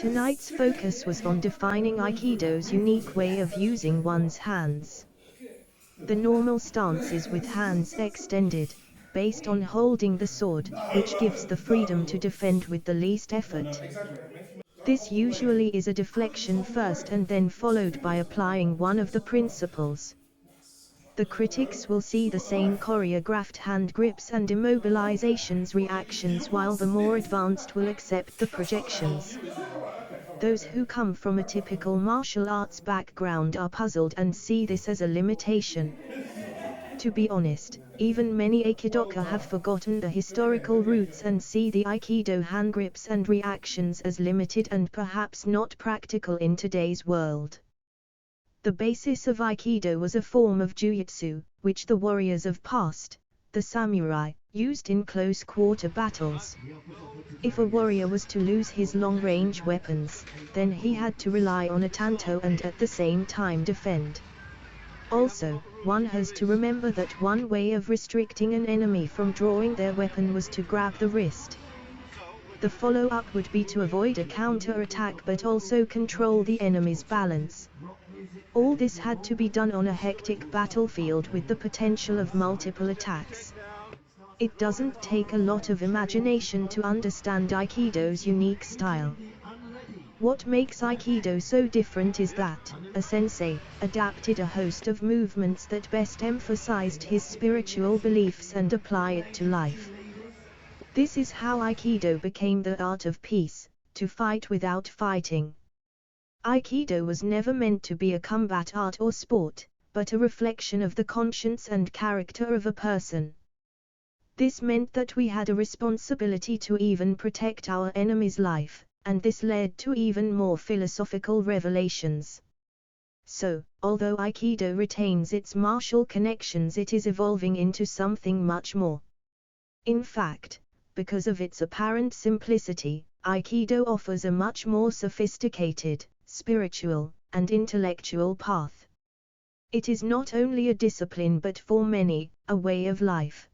Tonight's focus was on defining Aikido's unique way of using one's hands. The normal stance is with hands extended, based on holding the sword, which gives the freedom to defend with the least effort. This usually is a deflection first and then followed by applying one of the principles. The critics will see the same choreographed hand grips and immobilizations reactions, while the more advanced will accept the projections. Those who come from a typical martial arts background are puzzled and see this as a limitation. To be honest, even many Aikidoka have forgotten the historical roots and see the Aikido hand grips and reactions as limited and perhaps not practical in today's world. The basis of Aikido was a form of Jujutsu, which the warriors of past, the samurai, used in close-quarter battles. If a warrior was to lose his long-range weapons, then he had to rely on a tanto and at the same time defend. Also, one has to remember that one way of restricting an enemy from drawing their weapon was to grab the wrist. The follow-up would be to avoid a counter-attack but also control the enemy's balance. All this had to be done on a hectic battlefield with the potential of multiple attacks. It doesn't take a lot of imagination to understand Aikido's unique style. What makes Aikido so different is that a sensei adapted a host of movements that best emphasized his spiritual beliefs and apply it to life. This is how Aikido became the art of peace, to fight without fighting. Aikido was never meant to be a combat art or sport, but a reflection of the conscience and character of a person. This meant that we had a responsibility to even protect our enemy's life, and this led to even more philosophical revelations. So, although Aikido retains its martial connections, it is evolving into something much more. In fact, because of its apparent simplicity, Aikido offers a much more sophisticated, spiritual, and intellectual path. It is not only a discipline but for many, a way of life.